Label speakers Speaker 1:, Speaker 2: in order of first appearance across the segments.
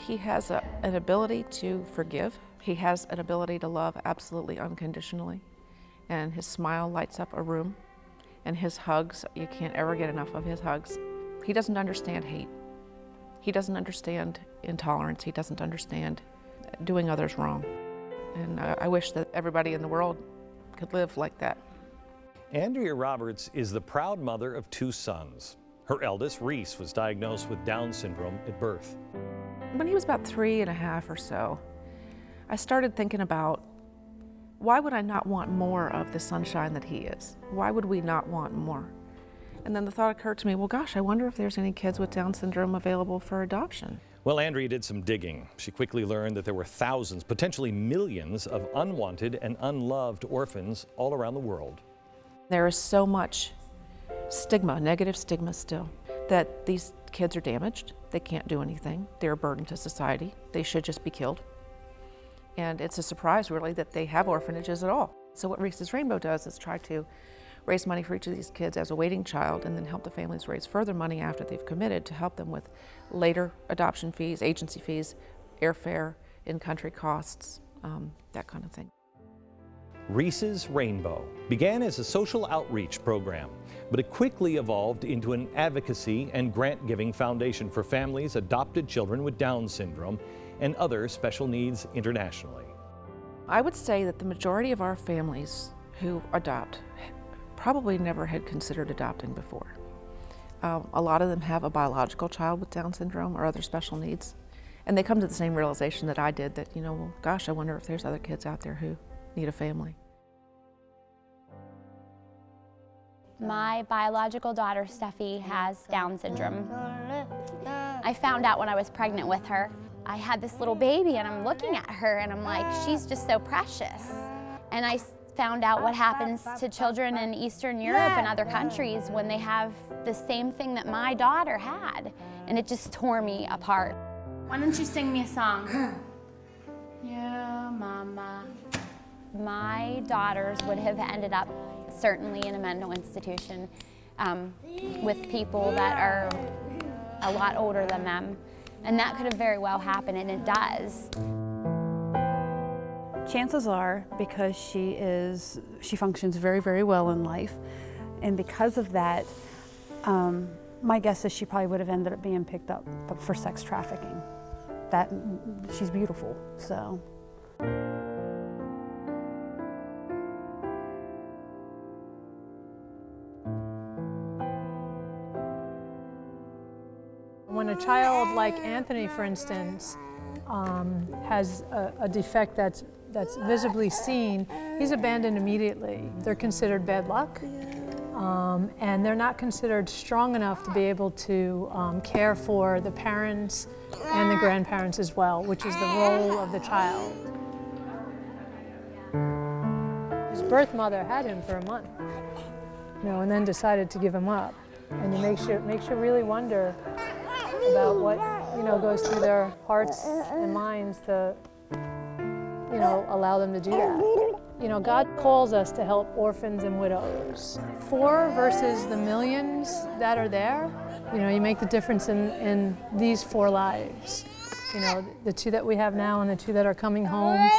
Speaker 1: He has an ability to forgive. He has an ability to love absolutely unconditionally. And his smile lights up a room. And his hugs, you can't ever get enough of his hugs. He doesn't understand hate. He doesn't understand intolerance. He doesn't understand doing others wrong. And I wish that everybody in the world could live like that.
Speaker 2: Andrea Roberts is the proud mother of 2 sons. Her eldest, Reece, was diagnosed with Down syndrome at birth.
Speaker 1: When he was about 3.5 or so, I started thinking about, why would I not want more of the sunshine that he is? Why would we not want more? And then the thought occurred to me, well, gosh, I wonder if there's any kids with Down syndrome available for adoption.
Speaker 2: Well, Andrea did some digging. She quickly learned that there were thousands, potentially millions, of unwanted and unloved orphans all around the world.
Speaker 1: There is so much stigma, negative stigma still, that these kids are damaged. They can't do anything. They're a burden to society. They should just be killed. And it's a surprise, really, that they have orphanages at all. So what Reese's Rainbow does is try to raise money for each of these kids as a waiting child, and then help the families raise further money after they've committed to help them with later adoption fees, agency fees, airfare, in-country costs, that kind of thing.
Speaker 2: Reese's Rainbow began as a social outreach program, but it quickly evolved into an advocacy and grant-giving foundation for families, adopted children with Down syndrome, and other special needs internationally.
Speaker 1: I would say that the majority of our families who adopt probably never had considered adopting before. A lot of them have a biological child with Down syndrome or other special needs, and they come to the same realization that I did, that, you know, well, gosh, I wonder if there's other kids out there who need a family.
Speaker 3: My biological daughter, Steffi, has Down syndrome. I found out when I was pregnant with her. I had this little baby, and I'm looking at her and I'm like, she's just so precious. And I found out what happens to children in Eastern Europe and other countries when they have the same thing that my daughter had. And it just tore me apart.
Speaker 4: Why don't you sing me a song? Yeah, mama.
Speaker 3: My daughters would have ended up certainly in a mental institution with people that are a lot older than them. And that could have very well happened, and it does.
Speaker 5: Chances are, because she functions very, very well in life, and because of that, my guess is she probably would have ended up being picked up for sex trafficking. That, she's beautiful, so.
Speaker 6: When a child like Anthony, for instance, has a defect that's visibly seen, he's abandoned immediately. They're considered bad luck, and they're not considered strong enough to be able to care for the parents and the grandparents as well, which is the role of the child. His birth mother had him for a month, and then decided to give him up. And it makes you really wonder about what goes through their hearts and minds to allow them to do that. God calls us to help orphans and widows. 4 versus the millions that are there, you make the difference in these 4 lives. The 2 that we have now and the 2 that are coming home.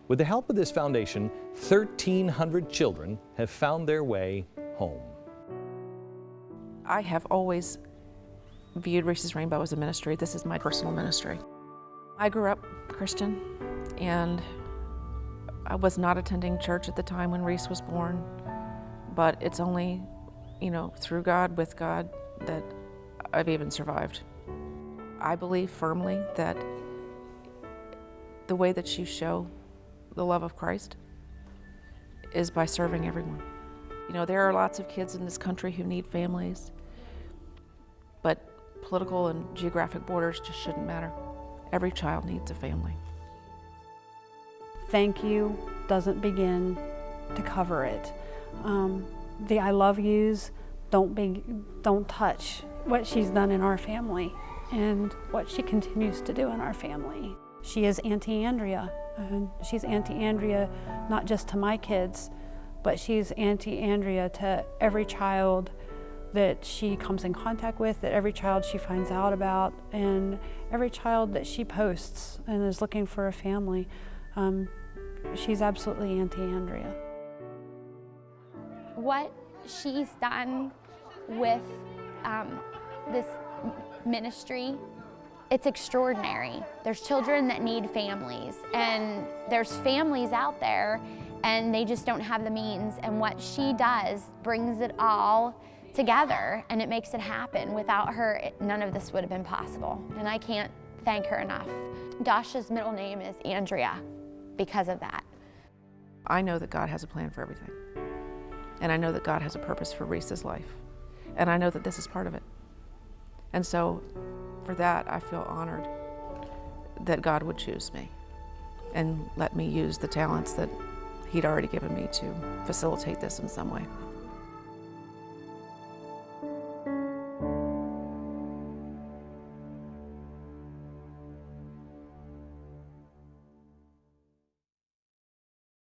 Speaker 2: With the help of this foundation, 1,300 children have found their way home.
Speaker 1: I have always viewed Reese's Rainbow as a ministry. This is my personal ministry. I grew up Christian, and I was not attending church at the time when Reece was born, but it's only, through God, with God, that I've even survived. I believe firmly that the way that you show the love of Christ is by serving everyone. There are lots of kids in this country who need families, but political and geographic borders just shouldn't matter. Every child needs a family.
Speaker 5: Thank you doesn't begin to cover it. The I love yous don't touch what she's done in our family and what she continues to do in our family. She is Auntie Andrea, and she's Auntie Andrea not just to my kids, but she's Auntie Andrea to every child that she comes in contact with, that every child she finds out about, and every child that she posts and is looking for a family. She's absolutely Auntie Andrea.
Speaker 3: What she's done with this ministry, it's extraordinary. There's children that need families, and there's families out there and they just don't have the means, and what she does brings it all together and it makes it happen. Without her, none of this would have been possible, and I can't thank her enough. Dasha's middle name is Andrea because of that.
Speaker 1: I know that God has a plan for everything, and I know that God has a purpose for Reece's life, and I know that this is part of it. And so for that, I feel honored that God would choose me and let me use the talents that He'd already given me to facilitate this in some way.